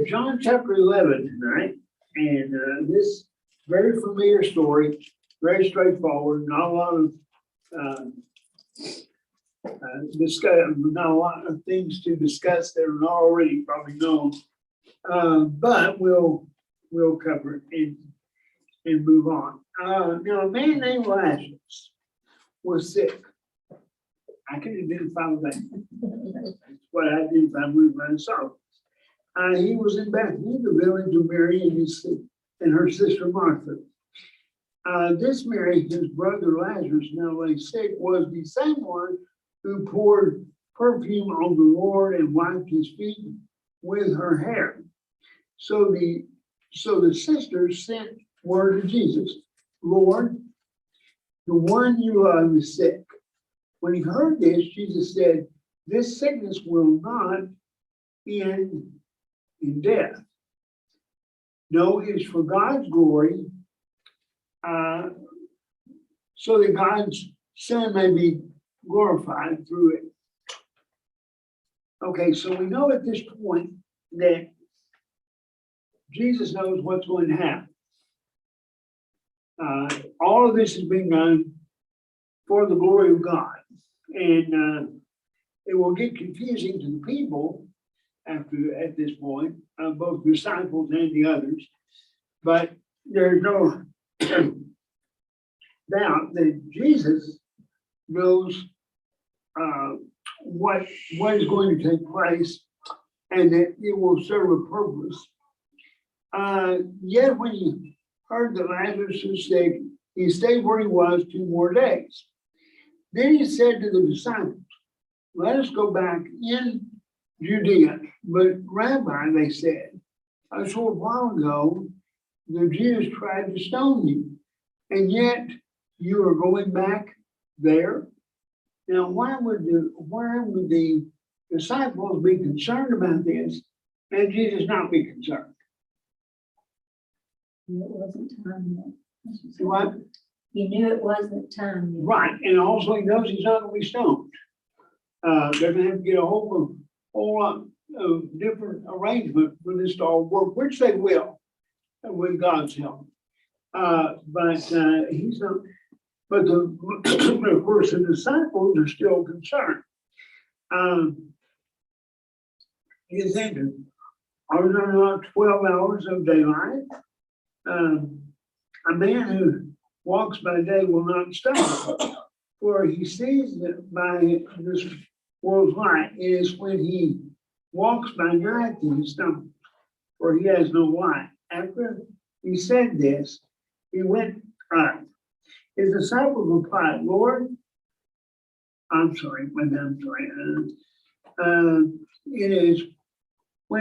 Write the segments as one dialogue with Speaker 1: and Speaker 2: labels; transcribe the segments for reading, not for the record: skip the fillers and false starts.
Speaker 1: in John chapter 11 tonight, and this very familiar story, very straightforward, not a lot of not a lot of things to discuss that are not already probably known, but we'll cover it and move on. Now, a man named Lazarus was sick. I can identify with that. That's what I identified with when I saw it. He was in Bethany, the village of Mary and her sister Martha. This Mary, his brother Lazarus, now lay sick, was the same one who poured perfume on the Lord and wiped his feet with her hair. So the sisters sent word to Jesus, Lord, the one you love is sick. When he heard this, Jesus said, this sickness will not end in death. No, it is for God's glory, so that God's Son may be glorified through it. Okay, so we know at this point that Jesus knows what's going to happen. All of this is being done for the glory of God. And it will get confusing to the people at this point, both disciples and the others. But there's no doubt that Jesus knows what is going to take place and that it will serve a purpose. Yet when he heard that Lazarus was sick, he stayed where he was 2 more days. Then he said to the disciples, let us go back in Judea. But Rabbi, they said, a short while ago, the Jews tried to stone you, and yet you are going back there. Now, why would the disciples be concerned about this and Jesus not be concerned?
Speaker 2: It wasn't time yet.
Speaker 1: What?
Speaker 2: He knew it wasn't time yet.
Speaker 1: Right, and also he knows he's not going to be stoned. They're going to have to get a whole lot of different arrangement for this to all work, which they will, with God's help. But he's not. But of course, the disciples are still concerned. You think, are there not 12 hours of daylight? A man who walks by day will not stumble, for he sees that by this world's light. It is when he walks by night that he stumbles, for he has no light. After he said this, he went up. His disciples replied, Lord, it is when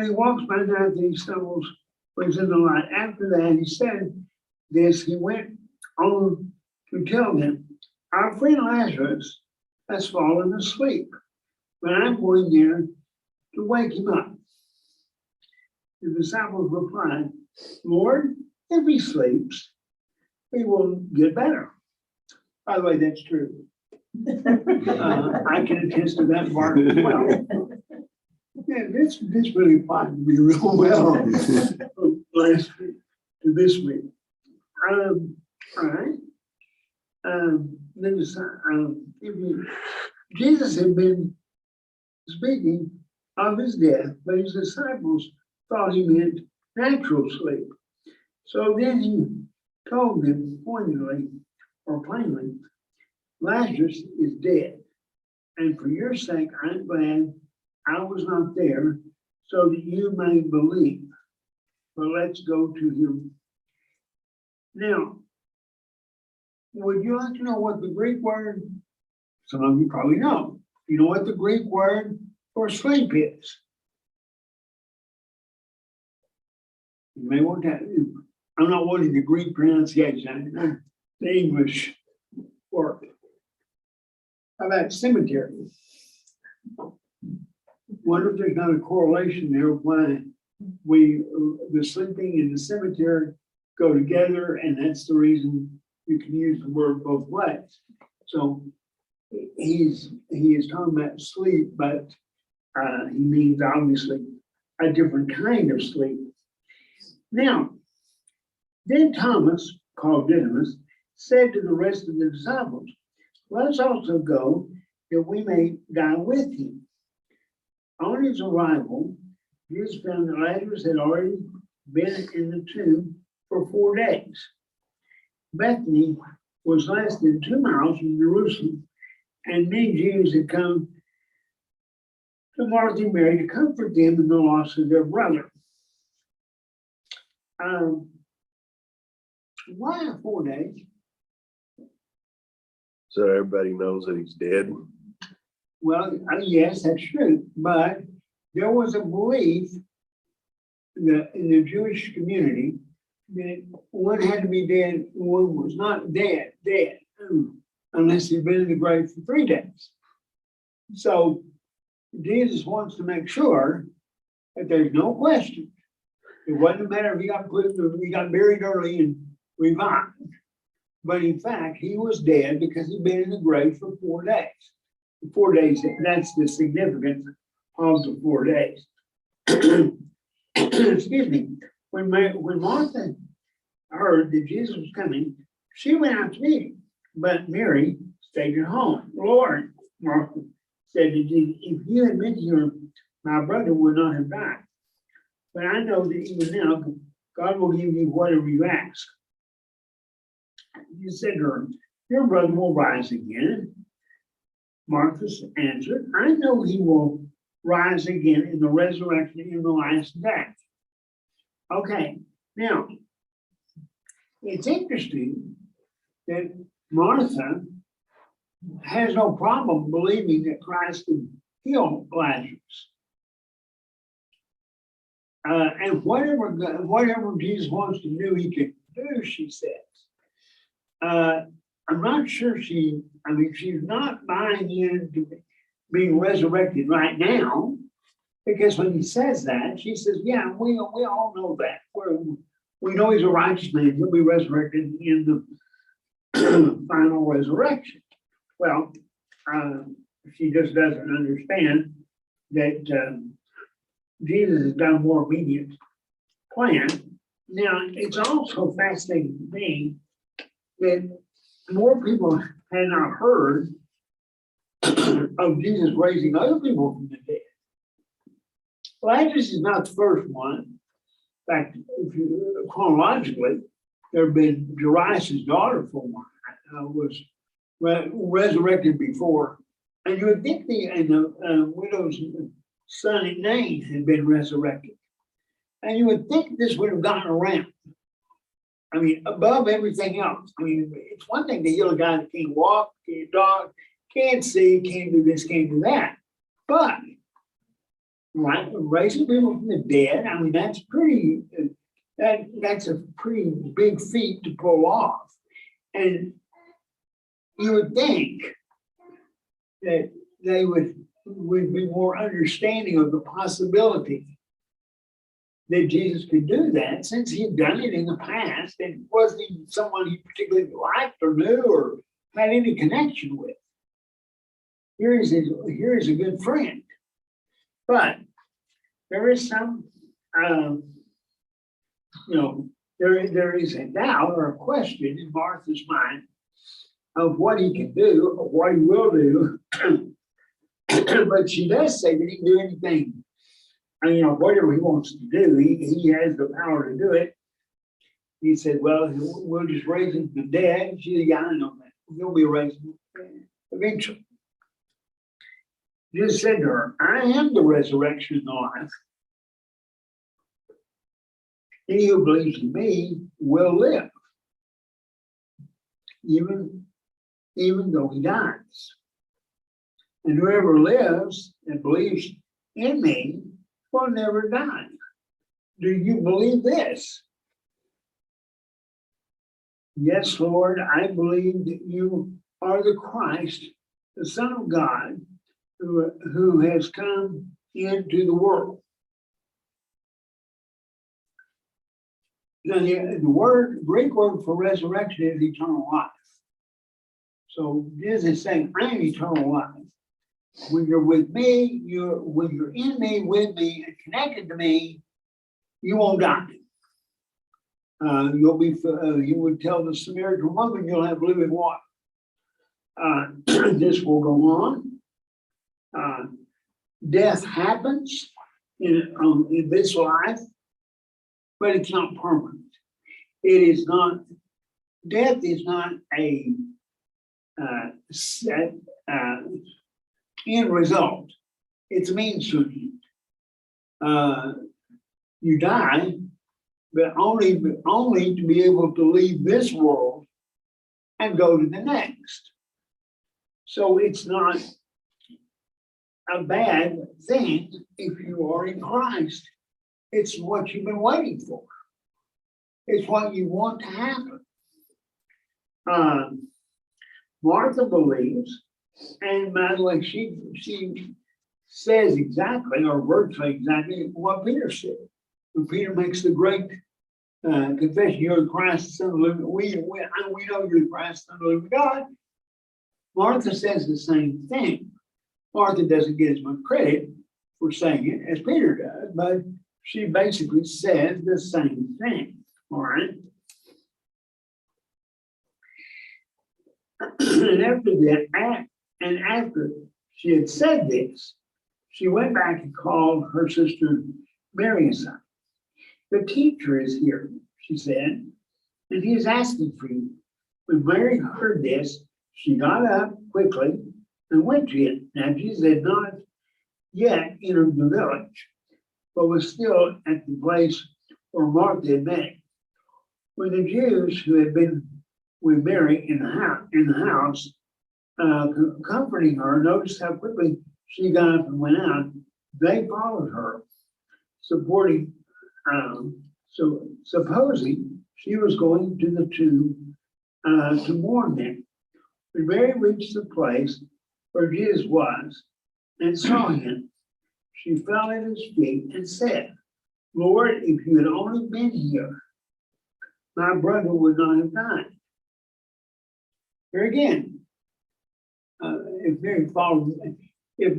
Speaker 1: he walks by night that he stumbles, for he's in the light. After that, he said this, he went on to tell them, our friend Lazarus has fallen asleep, but I'm going there to wake him up. The disciples replied, Lord, if he sleeps, he will get better. By the way, that's true. I can attest to that part as well. Yeah, this really applied to me real well last week to this week. All right. Jesus had been speaking of his death, but his disciples thought he meant natural sleep. So then he told them pointedly or plainly, Lazarus is dead, and for your sake I'm glad I was not there, so that you may believe. But let's go to him. Now, would you like to know what the Greek word, some of you probably know, you know what the Greek word for sleep is? You may want that. I'm not wanting the Greek pronunciation, the English word. How about cemetery? Wonder if there's not a correlation there why the sleeping and the cemetery go together, and that's the reason you can use the word both ways. So he is talking about sleep, but he means obviously a different kind of sleep. Now, then Thomas, called Didymus, said to the rest of the disciples, let us also go that we may die with him. On his arrival, Jesus found that Lazarus had already been in the tomb for 4 days. Bethany was less than 2 miles from Jerusalem, and many Jews had come to Martha and Mary to comfort them in the loss of their brother. Why 4 days?
Speaker 3: So everybody knows that he's dead.
Speaker 1: Well, yes, that's true, but there was a belief in the Jewish community that one had to be dead, one was not dead, unless he'd been in the grave for 3 days. So Jesus wants to make sure that there's no question. It wasn't a matter if he got buried early and revived. But in fact, he was dead because he'd been in the grave for 4 days. 4 days, that's the significance of the 4 days. Excuse me. When Martha heard that Jesus was coming, she went out to meet him, but Mary stayed at home. Lord, Martha said to Jesus, if you had been here, my brother would not have died. But I know that even now, God will give you whatever you ask. He said to her, your brother will rise again. Martha answered, I know he will rise again in the resurrection in the last day. Okay, now, it's interesting that Martha has no problem believing that Christ can heal Lazarus. And whatever Jesus wants to do, he can do, she says. I'm not sure she's not buying into being resurrected right now, because when he says that, she says, yeah, we all know that. We know he's a righteous man, he'll be resurrected in the final resurrection. Well, she just doesn't understand that Jesus has got a more immediate plan. Now, it's also fascinating to me that more people had not heard of Jesus raising other people from the dead. Lazarus is not the first one. In fact, if you chronologically, there had been Jairus' daughter for one, was resurrected before, and you would think the widow's son in Nain had been resurrected, and you would think this would have gotten around. I mean, above everything else. I mean, it's one thing to heal a guy that can't walk, can't talk, can't see, can't do this, can't do that. But, right, raising people from the dead, I mean, that's a pretty big feat to pull off. And you would think that they would be more understanding of the possibility that Jesus could do that, since he'd done it in the past and wasn't even someone he particularly liked or knew or had any connection with. Here is a good friend. But there is some, there is a doubt or a question in Martha's mind of what he can do or what he will do. But she does say that he can do anything. And, whatever he wants to do, he has the power to do it. He said, well, we'll just raise him from the dead. She said, yeah, I know that. He'll be raised eventually. Jesus said to her, I am the resurrection and the life. He who believes in me will live, even though he dies. And whoever lives and believes in me will never die. Do you believe this? Yes, Lord, I believe that you are the Christ, the Son of God, who has come into the world. Now, the Greek word for resurrection is eternal life. So Jesus is saying, I am eternal life. when you're with me, when you're in me, with me, and connected to me, you won't die. You'll be, he would tell the Samaritan woman, you'll have living water. This will go on. Death happens in this life, but it's not permanent. It is not, death is not a set end result. It's a means to an end. You die, but only to be able to leave this world and go to the next. So it's not a bad thing if you are in Christ. It's what you've been waiting for. It's what you want to happen. Martha believes, and by the way, she says exactly, or virtually exactly, what Peter said. When Peter makes the great confession, you're the Christ, the Son of the living, we know you're the Christ, the Son of the living God. Martha says the same thing. Martha doesn't get as much credit for saying it as Peter does, but she basically says the same thing. All right. And after she had said this, she went back and called her sister Mary aside. The teacher is here, she said, and he is asking for you. When Mary heard this, she got up quickly and went to him. Now Jesus had not yet entered the village, but was still at the place where Martha had met him. When the Jews who had been with Mary in the house, comforting her, noticed how quickly she got up and went out. They followed her, supporting. So supposing she was going to the tomb to mourn them. When Mary reached the place where Jesus was and saw him, she fell at his feet and said, Lord, if you had only been here, my brother would not have died. Here again, if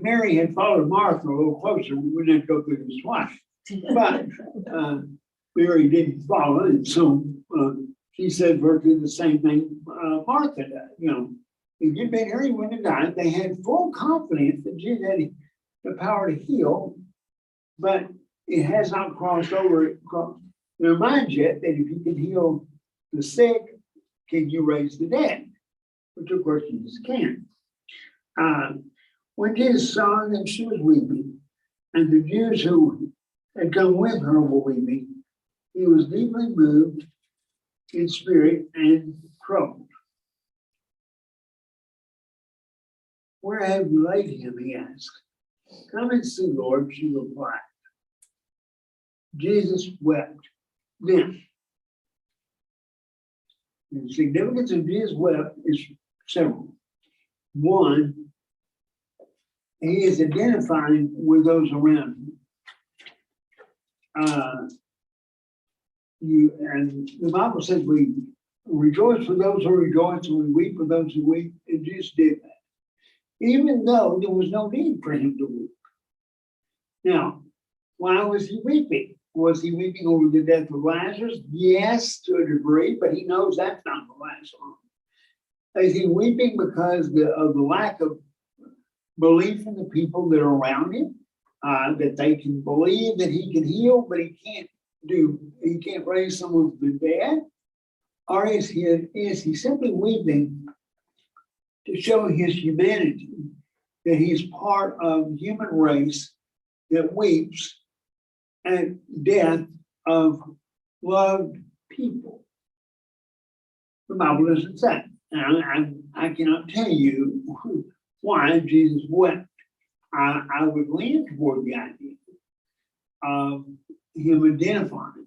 Speaker 1: Mary had followed Martha a little closer, we wouldn't have to go through this twice. But Mary didn't follow, and so she said virtually the same thing Martha did. You know, if you'd been here, you wouldn't have died. They had full confidence that Jesus had the power to heal, but it has not crossed over their minds yet that if you can heal the sick, can you raise the dead? Which of course Jesus can. When Jesus saw that she was weeping, and the Jews who had come with her were weeping, he was deeply moved in spirit and troubled. Where have you laid him? He asked. Come and see, Lord, she replied. Jesus wept. Then, the significance of Jesus wept is several. One, he is identifying with those around him. And the Bible says we rejoice for those who rejoice and we weep for those who weep, and Jesus did that. Even though there was no need for him to weep. Now, why was he weeping? Was he weeping over the death of Lazarus? Yes, to a degree, but he knows that's not the last one. Is he weeping because of the lack of belief in the people that are around him? That they can believe that he can heal, but he can't raise someone from the dead? Or is he simply weeping to show his humanity, that he's part of the human race that weeps at death of loved people? The Bible doesn't say. And I cannot tell you why Jesus wept. I would lean toward the idea of him identifying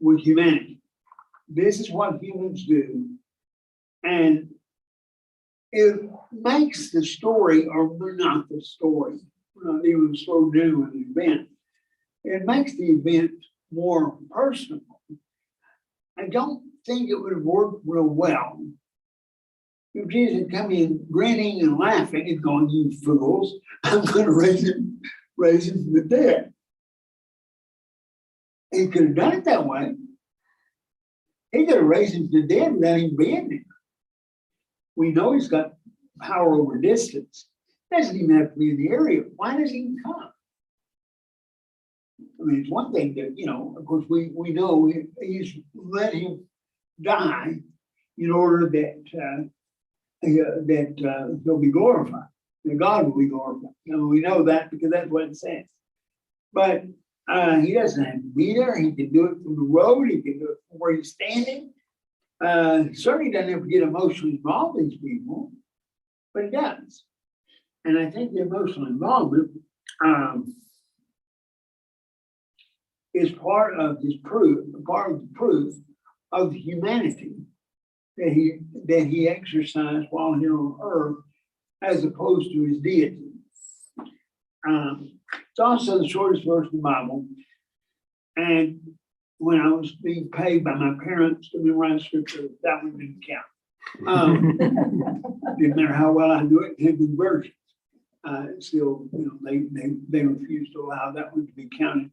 Speaker 1: with humanity. This is what humans do. And it makes the story, or not the story, not even slow down the event. It makes the event more personal. I don't think it would have worked real well if Jesus had come in grinning and laughing and going, you fools, I'm going to raise him from the dead. He could have done it that way. He could have raised him from the dead without him being there. We know he's got power over distance. Doesn't even have to be in the area. Why does he come? I mean, it's one thing that, of course, we know he's let him die in order that he'll be glorified, that God will be glorified. We know that because that's what it says. But he doesn't have to be there. He can do it from the road. He can do it from where he's standing. Certainly doesn't have to get emotionally involved with these people, but he does. And I think the emotional involvement is part of his proof, part of the proof of the humanity that he exercised while here on earth, as opposed to his deity. It's also the shortest verse in the Bible. And when I was being paid by my parents to memorize scripture, that one didn't count. Didn't matter how well I do it in the version. Still, they refused to allow that one to be counted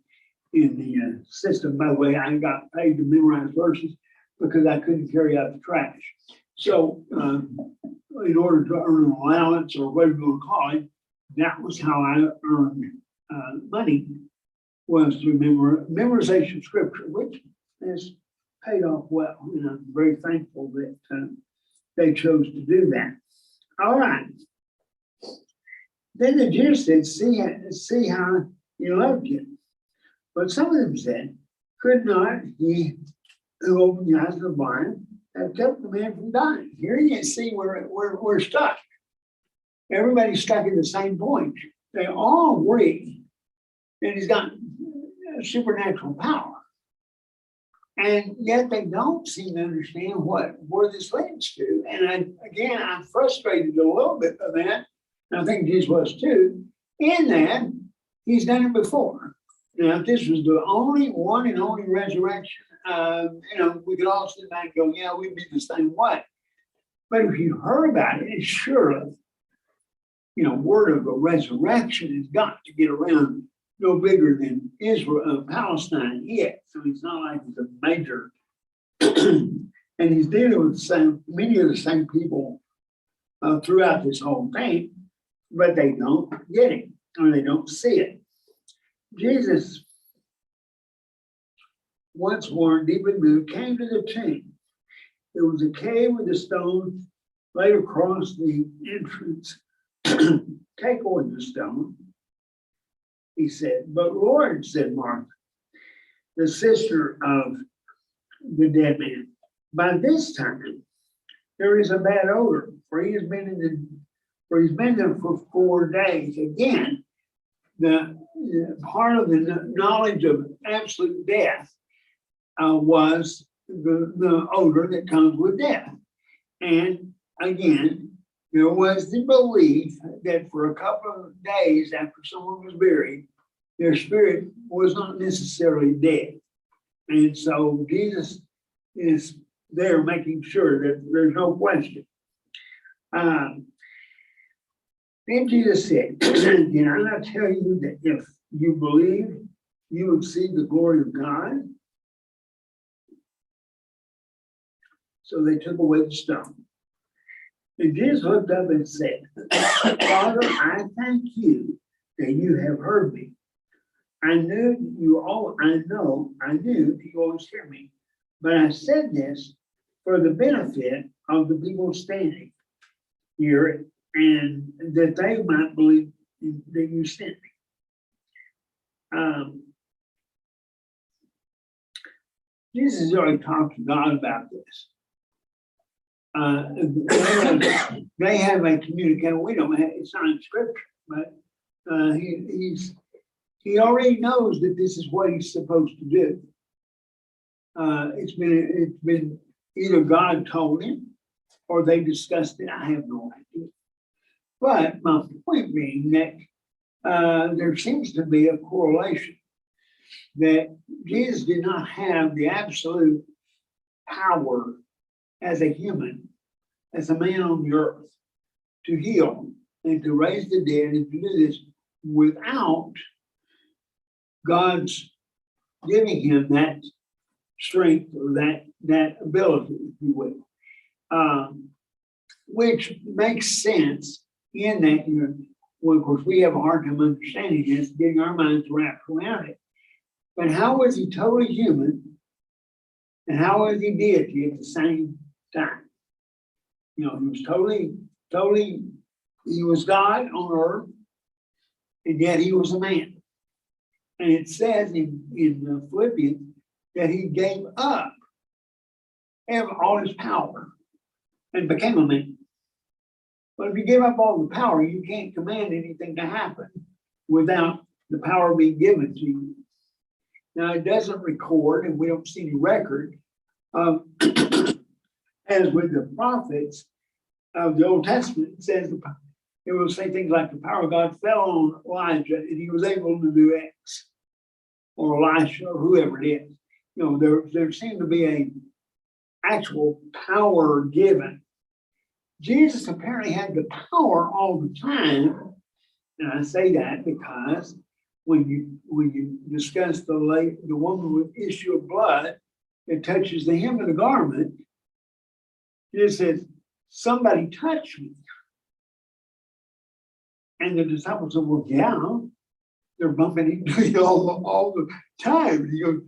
Speaker 1: in the system. By the way, I got paid to memorize verses because I couldn't carry out the trash. So in order to earn an allowance or whatever you want to call it, that was how I earned money, was through memorization of scripture, which has paid off well. And I'm very thankful that they chose to do that. All right. Then the Jews said, see how he loved you. But some of them said, could not he who opened the eyes of the blind have kept the man from dying? Here you see we're stuck. Everybody's stuck at the same point. They all agree that he's got supernatural power. And yet they don't seem to understand where this leads to. And I'm frustrated a little bit of that. And I think Jesus was too, in that he's done it before. Now, if this was the only one and only resurrection, we could all sit back and go, yeah, we'd be the same way. But if you heard about it, surely, word of a resurrection has got to get around no bigger than Israel, Palestine yet. So it's not like it's a major, and he's dealing with many of the same people throughout this whole thing, but they don't get it, or they don't see it. Jesus, once worn deep in blue, came to the tomb. There was a cave with a stone laid across the entrance. Take away the stone, he said. But Lord, said Martha, the sister of the dead man, by this time there is a bad odor, for he's been there for 4 days. Again, the part of the knowledge of absolute death was the odor that comes with death. And again, there was the belief that for a couple of days after someone was buried, their spirit was not necessarily dead. And so Jesus is there making sure that there's no question. Then Jesus said, did I not tell you that if you believe, you would see the glory of God? So they took away the stone. And Jesus looked up and said, Father, I thank you that you have heard me. I knew you always hear me, but I said this for the benefit of the people standing here, and that they might believe that you sent me. Jesus has already talked to God about this. They have a communication. We don't have, it's not in scripture, but he already knows that this is what he's supposed to do. It's been either God told him or they discussed it. I have no idea. But my point being that there seems to be a correlation that Jesus did not have the absolute power as a human as a man on the earth to heal and to raise the dead and to do this without God's giving him that strength or that ability, if you will, which makes sense in that, well, of course, we have a hard time understanding this, getting our minds wrapped around it. But how was he totally human and how was he deity at the same time? He was totally, he was God on earth, and yet he was a man. And it says in Philippians that he gave up all his power and became a man. But if you give up all the power, you can't command anything to happen without the power being given to you. Now, it doesn't record, and we don't see any record of, as with the prophets of the Old Testament, it says it will say things like the power of God fell on Elijah and he was able to do X, or Elisha, or whoever it is. There seemed to be a actual power given. Jesus apparently had the power all the time, and I say that because when you discuss the woman with issue of blood that touches the hem of the garment, it says, "Somebody touched me," and the disciples said, "Well, yeah, they're bumping into you all the time." And he goes,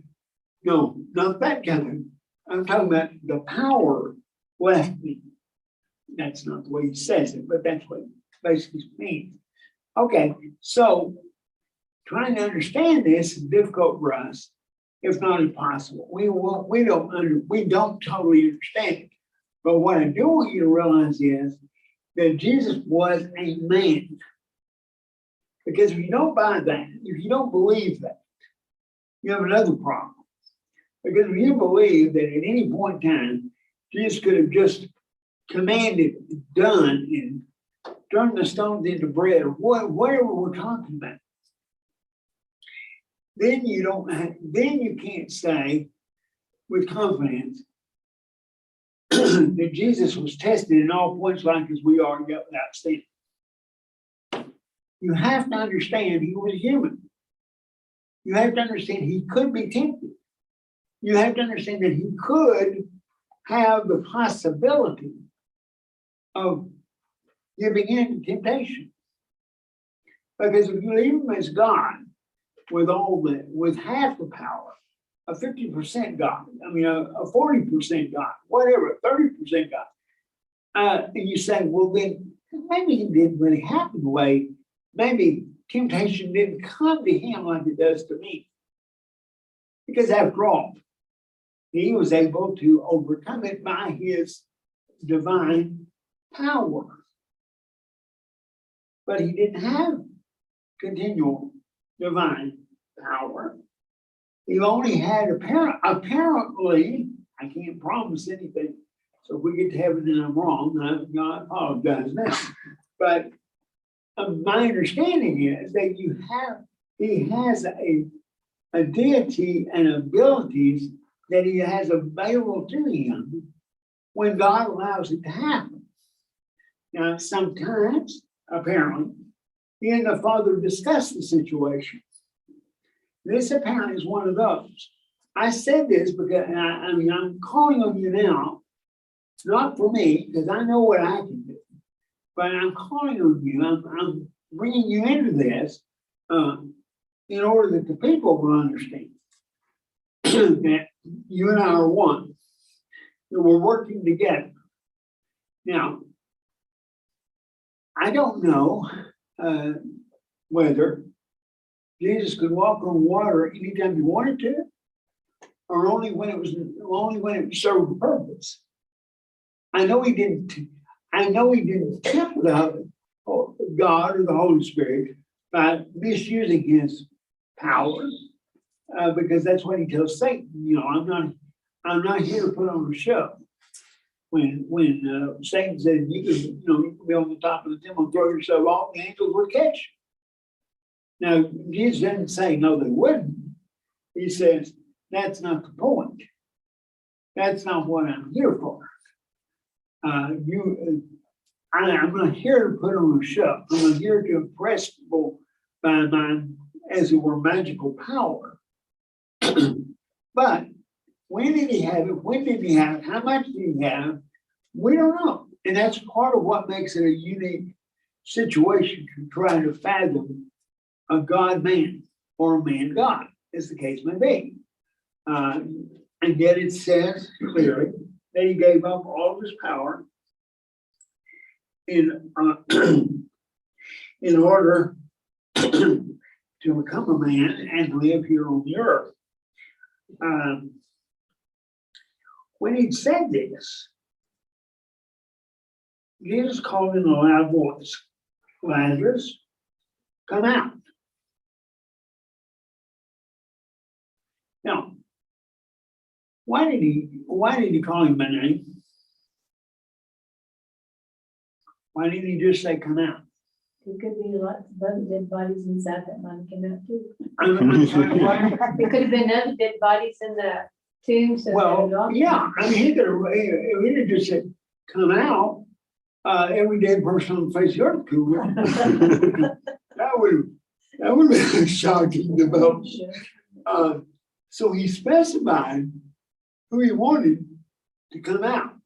Speaker 1: "No, not that kind. I'm talking about the power left me." That's not the way he says it, but that's what it basically means. Okay, so trying to understand this is difficult for us, if not impossible. We don't totally understand it. But what I do want you to realize is that Jesus was a man. Because if you don't buy that, if you don't believe that, you have another problem. Because if you believe that at any point in time, Jesus could have just commanded, done, and turned the stones into bread, or whatever we're talking about, then you can't say with confidence that Jesus was tested in all points like as we are, yet without sin. You have to understand he was human. You have to understand he could be tempted. You have to understand that he could have the possibility of giving in to temptation. Because if you leave him as God with half the power, a 50% God, a 40% God, whatever, 30% God, and you say, well, then maybe it didn't really happen the way, maybe temptation didn't come to him like it does to me. Because after all, he was able to overcome it by his divine power. But he didn't have continual divine power. He only had apparently, I can't promise anything. So if we get to heaven and I'm wrong, I apologize now. But my understanding is that he has a deity and abilities that he has available to him when God allows it to happen. Now, sometimes, apparently, he and the Father discuss the situation. This apparently is one of those. I said this because, I'm calling on you now, not for me, because I know what I can do, but I'm calling on you, I'm bringing you into this in order that the people will understand that you and I are one, that we're working together. Now, I don't know whether Jesus could walk on water anytime he wanted to, or only when it served a purpose. I know he didn't tempt the God or the Holy Spirit by misusing his power, because that's what he tells Satan. I'm not here to put on a show. When Satan said you can be on the top of the temple and throw yourself off, the angels will catch you. Now, Jesus didn't say no, they wouldn't. He says, that's not the point. That's not what I'm here for. I'm not here to put on a show. I'm not here to impress people by my, as it were, magical power. But when did he have it? When did he have it? How much did he have? We don't know. And that's part of what makes it a unique situation to try to fathom a God man or a man God, as the case may be. And yet it says clearly that he gave up all of his power in order to become a man and live here on the earth. When he said this, Jesus called in a loud voice, "Lazarus, come out." Now, why did he call him by name? Why didn't he just say, "Come out"?
Speaker 2: There could be lots of other dead bodies inside that might have come out too.
Speaker 1: I'm sorry, what?
Speaker 2: There could have been other dead bodies in the tombs.
Speaker 1: Well, yeah, I mean, he could have just said, "Come out." Every dead person on the face of the earth could have. That would have been a shocking development. So he specified who he wanted to come out.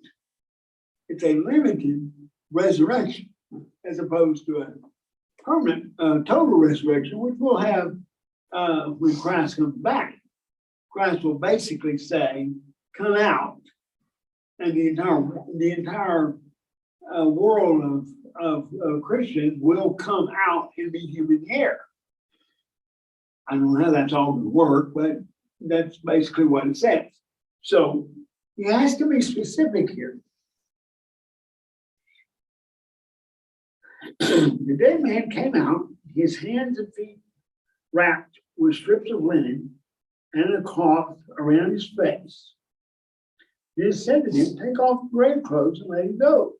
Speaker 1: It's a limited resurrection as opposed to a permanent, total resurrection, which we'll have when Christ comes back. Christ will basically say, "Come out," and the entire world of Christians will come out and meet him in the air. I don't know how that's all going to work, but that's basically what it says. So he has to be specific here. The dead man came out, his hands and feet wrapped with strips of linen and a cloth around his face. Jesus said to him, "Take off the grave clothes and let him go."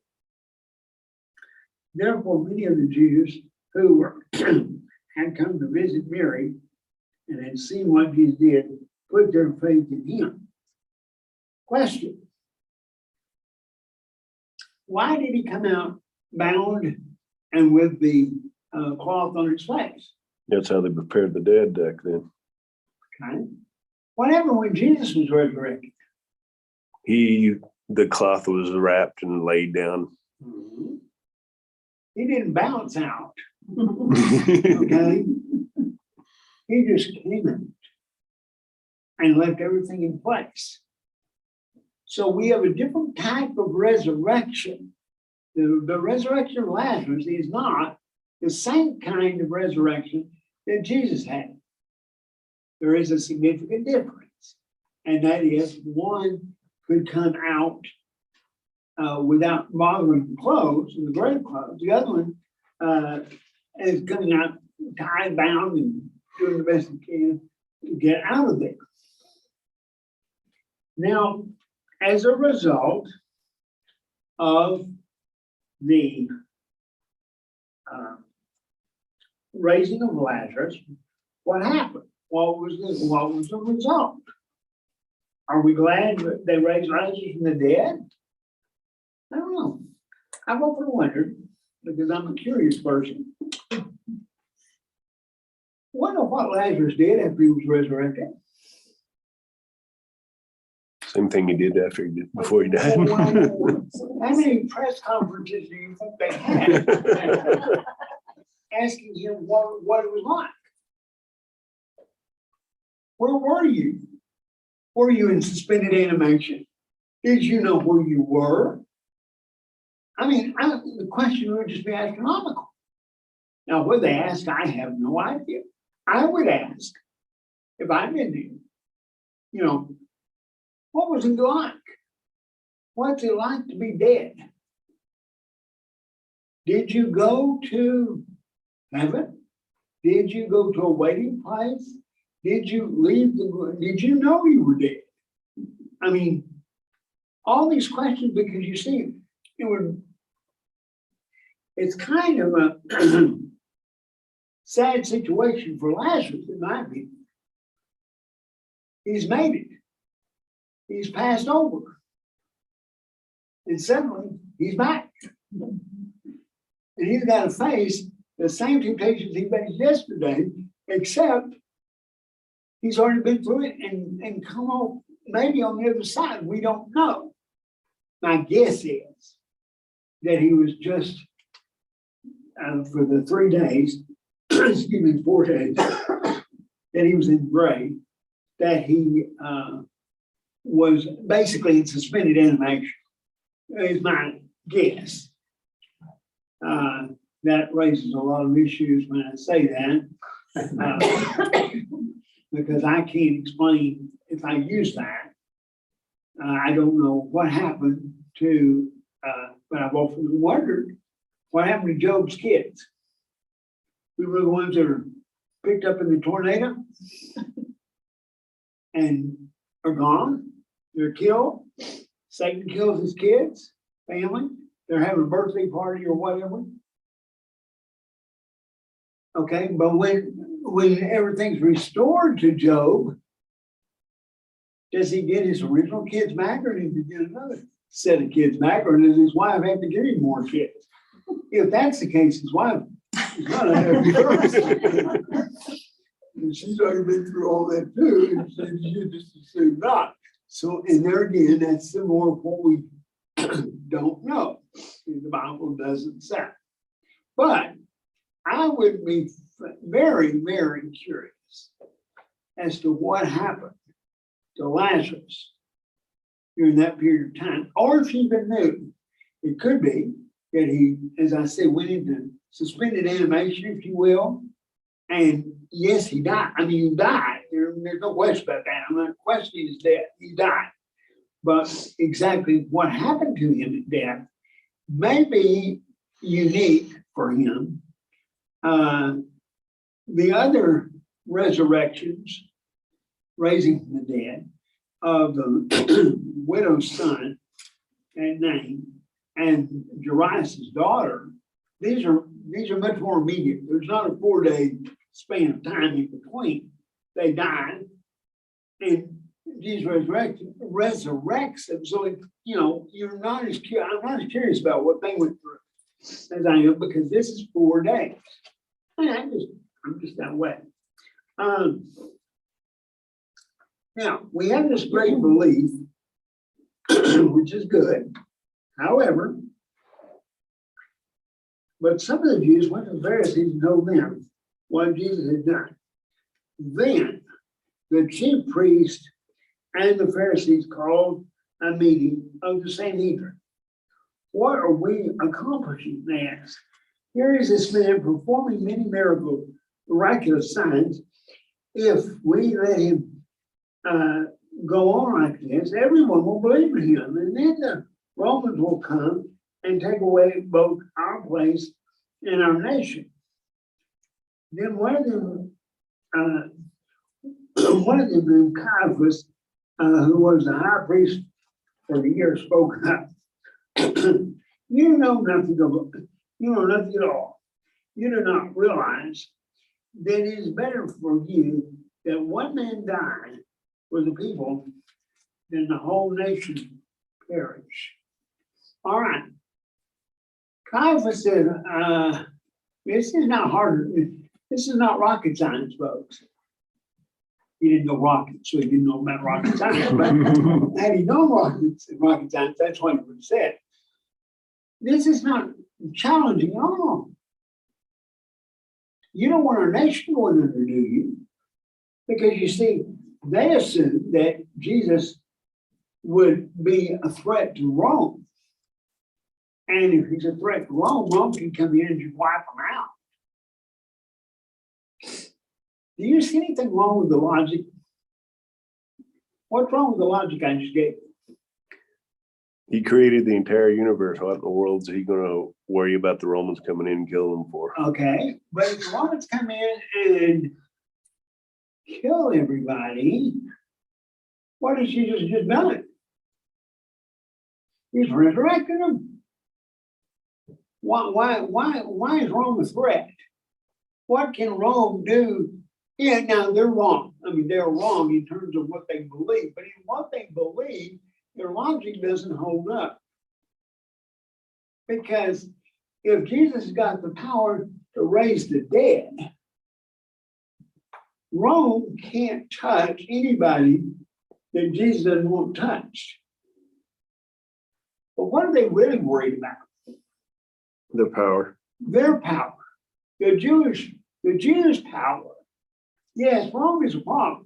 Speaker 1: Therefore, many of the Jews who had come to visit Mary and had seen what Jesus did put their faith in him. Question: why did he come out bound and with the cloth on his face?
Speaker 3: That's how they prepared the dead back then.
Speaker 1: Okay. What happened when Jesus was resurrected?
Speaker 3: The cloth was wrapped and laid down.
Speaker 1: He didn't bounce out. Okay. He just came out and left everything in place. So we have a different type of resurrection. The resurrection of Lazarus is not the same kind of resurrection that Jesus had. There is a significant difference, and that is one could come out without bothering the clothes, the grave clothes. The other one is coming out tied, bound, and doing the best he can to get out of there. Now, as a result of the raising of Lazarus, what happened? What was the result? Are we glad that they raised Lazarus from the dead? I don't know. I've often wondered, because I'm a curious person, wonder what Lazarus did after he was resurrected.
Speaker 3: Same thing he did before he died.
Speaker 1: How many press conferences do you think they had asking him what it was like? Where were you? Were you in suspended animation? Did you know where you were? I mean, the question would just be astronomical. Now, what they ask, I have no idea. I would ask, if I'd been there, what was it like? What's it like to be dead? Did you go to heaven? Did you go to a waiting place? Did you leave did you know you were dead? I mean, all these questions, because you see, it's kind of a sad situation for Lazarus, in my opinion. He's made it. He's passed over. And suddenly, he's back. And he's got to face the same temptations he faced yesterday, except he's already been through it and come on, maybe on the other side. We don't know. My guess is that he was just for the 3 days, excuse me, 4 days, that he was in gray, that he was basically in suspended animation, is my guess. That raises a lot of issues when I say that, because I can't explain if I use that. I don't know what happened to, but I've often wondered what happened to Job's kids. We were the ones that were picked up in the tornado and are gone. They're killed. Satan kills his kids, family. They're having a birthday party or whatever. Okay, but when everything's restored to Job, does he get his original kids back, or does he get another set of kids back, or does his wife have to give him more kids? If that's the case, his wife is not a happy person. And she's already been through all that too, and so you just assume not. So, and there again, that's some more of what we don't know. The Bible doesn't say. But I would be very, very curious as to what happened to Lazarus during that period of time, or if he even knew. It could be that he, as I say, went into suspended animation, if you will, and yes, he died. I mean, he died. There's no question about that. I'm not questioning his death. He died. But exactly what happened to him at death may be unique for him. The other resurrections, raising from the dead, of the widow's son and name and Jairus' daughter, these are much more immediate. There's not a 4-day span of time in between. They died, and Jesus resurrects them. So you're not as I'm not as curious about what they went through as I am, because this is 4 days. And I'm just that way. Now we have this great belief, which is good. However, but some of the Jews went to the Pharisees and told them what Jesus had done. Then the chief priest and the Pharisees called a meeting of the Sanhedrin. What are we accomplishing? They asked. Here is this man performing many miracles, miraculous signs. If we let him go on like this, everyone will believe in him. And then the Romans will come and take away both our place and our nation. Then one of them named Caiaphas, who was the high priest for the year, spoke up. You know nothing at all. You do not realize that it is better for you that one man die for the people than the whole nation perish. All right. Caiaphas said, this is not hard. This is not rocket science, folks. He didn't know rockets, so he didn't know about rocket science. But had he known rocket science, that's what he would have said. This is not challenging at all. You don't want our nation going under, do you? Because you see, they assumed that Jesus would be a threat to Rome. And if he's a threat to Rome, Rome can come in and just wipe them out. Do you see anything wrong with the logic? What's wrong with the logic I just gave you?
Speaker 3: He created the entire universe. What in the world is he going to worry about the Romans coming in and killing them for?
Speaker 1: Okay, but if the Romans come in and kill everybody, what has Jesus just done? He's resurrected them. Why is Rome a threat? What can Rome do? Yeah, now they're wrong. I mean, they're wrong in terms of what they believe, but in what they believe, their logic doesn't hold up. Because if Jesus has got the power to raise the dead, Rome can't touch anybody that Jesus doesn't want touched. But what are they really worried about?
Speaker 3: The power.
Speaker 1: Their power, the Jews' power. Yes, Rome is a problem.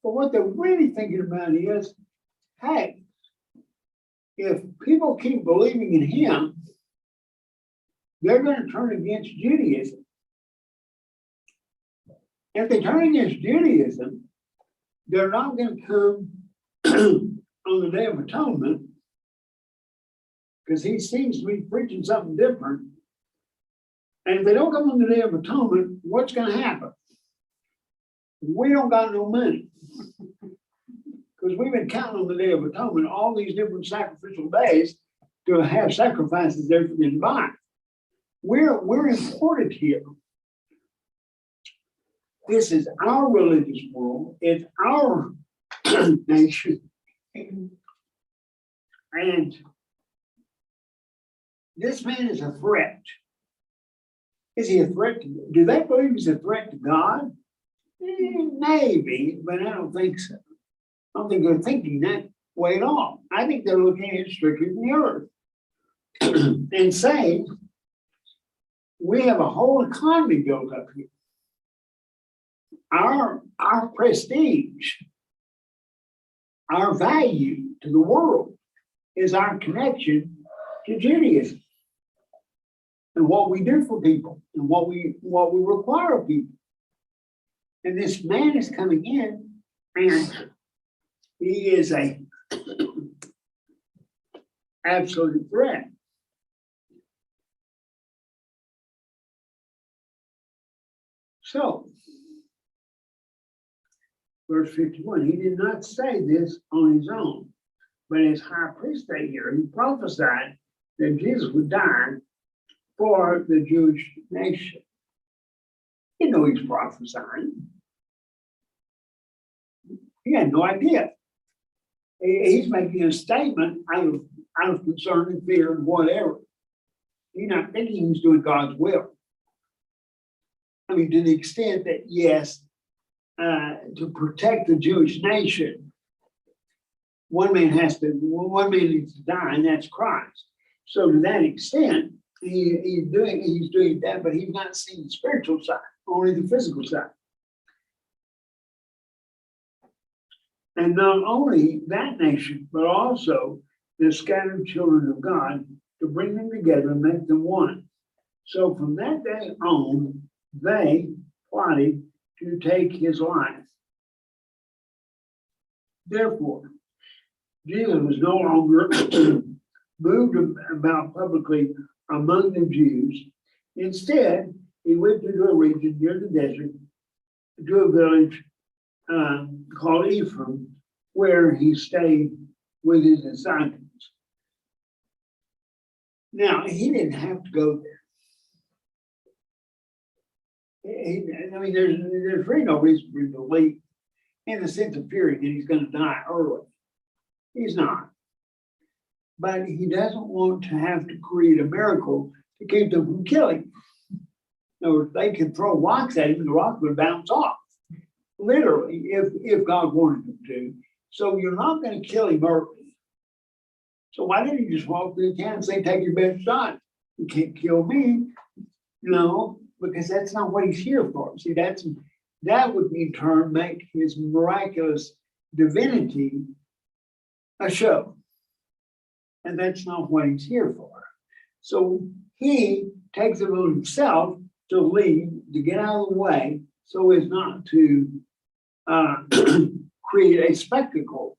Speaker 1: But what they're really thinking about is, hey, if people keep believing in him, they're going to turn against Judaism. If they turn against Judaism, they're not going to come on the Day of Atonement, because he seems to be preaching something different. And if they don't come on the Day of Atonement, what's going to happen? We don't got no money. Because we've been counting on the Day of Atonement, all these different sacrificial days to have sacrifices there for them to buy. We're important here. This is our religious world. It's our nation. And this man is a threat. Is he a threat to, do they believe he's a threat to God? Maybe, but I don't think so. I don't think they're thinking that way at all. I think they're looking at strictly the earth and saying, we have a whole economy built up here. Our prestige, our value to the world is our connection to Judaism and what we do for people and what we require of people. And this man is coming in and he is a absolute threat. So, verse 51, he did not say this on his own, but as high priest that year, he prophesied that Jesus would die for the Jewish nation. You know he's prophesying. He had no idea. He's making a statement out of concern and fear and whatever. He's not thinking he's doing God's will. I mean, to the extent that, yes, to protect the Jewish nation, one man needs to die, and that's Christ. So to that extent, he's doing that, but he's not seeing the spiritual side, only the physical side. And not only that nation, but also the scattered children of God, to bring them together and make them one. So from that day on, they plotted to take his life. Therefore, Jesus was no longer moved about publicly among the Jews. Instead, he went into a region near the desert, to a village called Ephraim, where he stayed with his disciples. Now, he didn't have to go there. I mean, there's really no reason for him to leave in the sense of fearing that he's going to die early. He's not. But he doesn't want to have to create a miracle to keep them from killing him. In other words, they could throw rocks at him and the rock would bounce off. Literally, if God wanted them to. So you're not going to kill him early. So why didn't he just walk through the town and say, take your best shot? You can't kill me. No, because that's not what he's here for. See, that would in turn make his miraculous divinity a show. And that's not what he's here for. So he takes it on himself to leave, to get out of the way, so as not to create a spectacle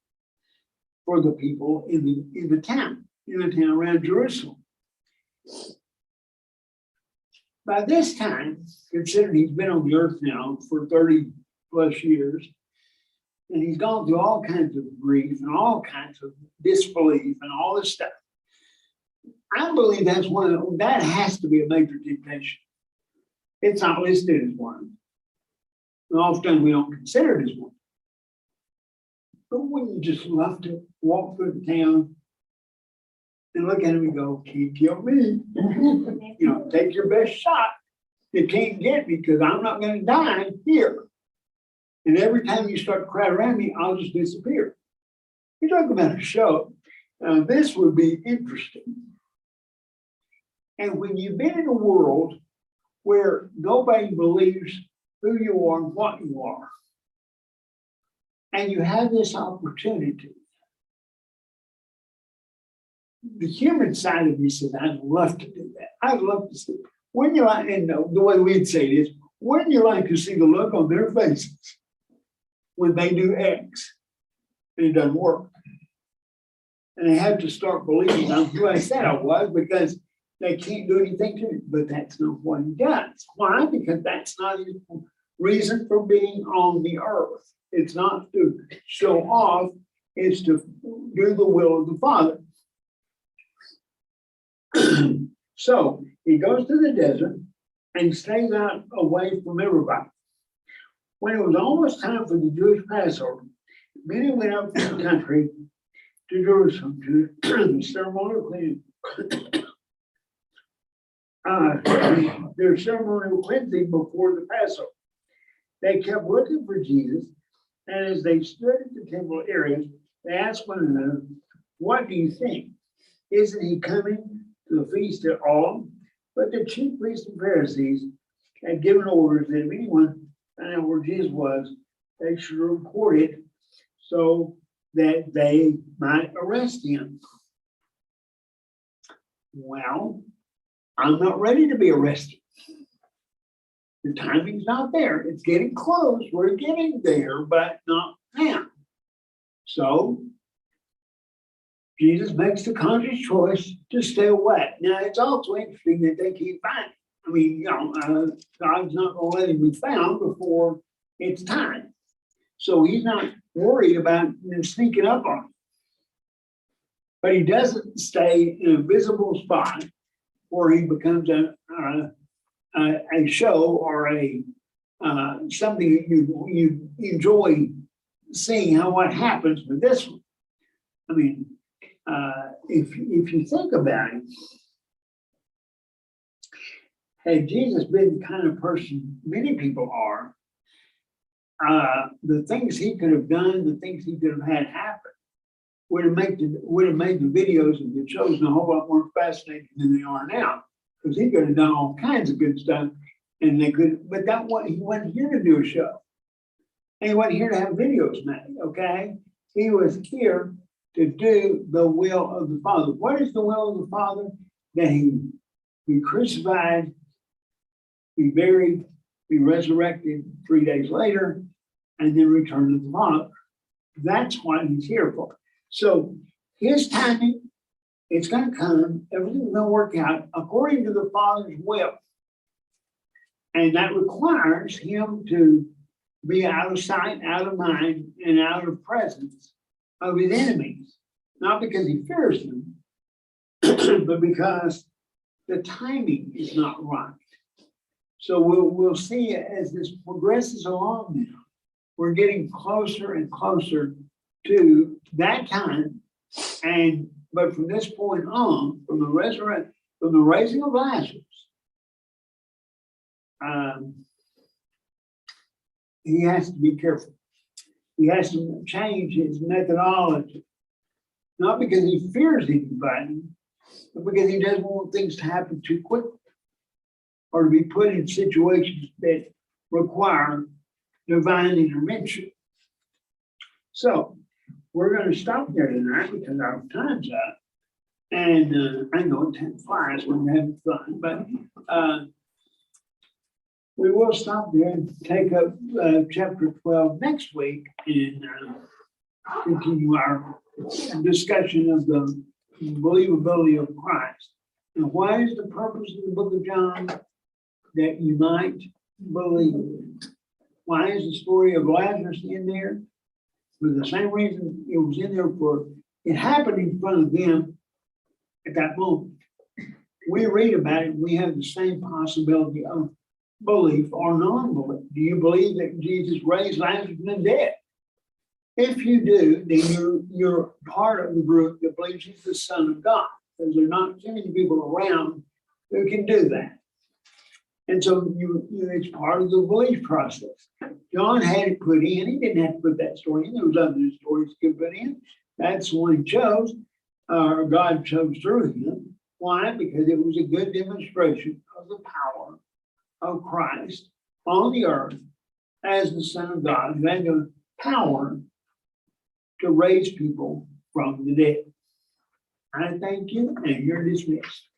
Speaker 1: for the people in the town around Jerusalem. By this time, considering he's been on the earth now for 30 plus years, and he's gone through all kinds of grief and all kinds of disbelief and all this stuff, I believe that has to be a major temptation. It's not listed as one. And often we don't consider it as one. But wouldn't you just love to walk through the town and look at him and go, can't kill me. You know, take your best shot. You can't get me because I'm not gonna die here. And every time you start to crowd around me, I'll just disappear. You talk about a show. This would be interesting. And when you've been in a world where nobody believes who you are and what you are, and you have this opportunity, the human side of me says, I'd love to do that. I'd love to see. Wouldn't you like, and the way we'd say it is, wouldn't you like to see the look on their faces when they do X and it doesn't work? And they have to start believing I'm who I said I was because they can't do anything to me. But that's not what he does. Why? Because that's not his reason for being on the earth. It's not to show off, it's to do the will of the Father. So he goes to the desert and stays out away from everybody. When it was almost time for the Jewish Passover, many went up from the country to Jerusalem to the ceremonial cleansing. Their ceremonial cleansing before the Passover. They kept looking for Jesus, and as they stood at the temple areas, they asked one another, "What do you think? Isn't he coming to the feast at all?" But the chief priests and Pharisees had given orders that if anyone found out where Jesus was, they should report it so that they might arrest him. Well, I'm not ready to be arrested. The timing's not there. It's getting close. We're getting there, but not now. So Jesus makes the conscious choice to stay away. Now, it's also interesting that they can't find him. I mean, God's not going to let him be found before it's time. So he's not worried about sneaking up on him. But he doesn't stay in a visible spot where he becomes a show or a something that you enjoy seeing how what happens with this one. I mean, if you think about it, had Jesus been the kind of person many people are, the things he could have done, the things he could have had happen, would have made the videos and the shows a whole lot more fascinating than they are now. Because he could have done all kinds of good stuff, and they could, but he wasn't here to do a show. And he wasn't here to have videos made, okay? He was here to do the will of the Father. What is the will of the Father? That he be crucified, be buried, be resurrected 3 days later, and then return to the Father. That's what he's here for. So his timing, it's going to come, everything's going to work out according to the Father's will. And that requires him to be out of sight, out of mind, and out of presence of his enemies. Not because he fears them, but because the timing is not right. So we'll see as this progresses along now, we're getting closer and closer to that time. But from this point on, from the raising of Lazarus, he has to be careful. He has to change his methodology, not because he fears anybody, but because he doesn't want things to happen too quickly or to be put in situations that require divine intervention. So we're going to stop there tonight because our time's up. And I know time flies when we're having fun, but we will stop there and take up chapter 12 next week and continue our discussion of the believability of Christ. And why is the purpose of the book of John? That you might believe. Why is the story of Lazarus in there? For the same reason it was in there, for it happened in front of them at that moment. We read about it, we have the same possibility of belief or non-belief. Do you believe that Jesus raised Lazarus from the dead? If you do, then you're part of the group that believes he's the Son of God. because there are not too many people around who can do that. And so it's part of the belief process. John had it put in. He didn't have to put that story in. There was other stories he could put in. That's the one he chose, or God chose through him. Why? Because it was a good demonstration of the power of Christ on the earth as the Son of God, who had the power to raise people from the dead. I thank you, and you're dismissed.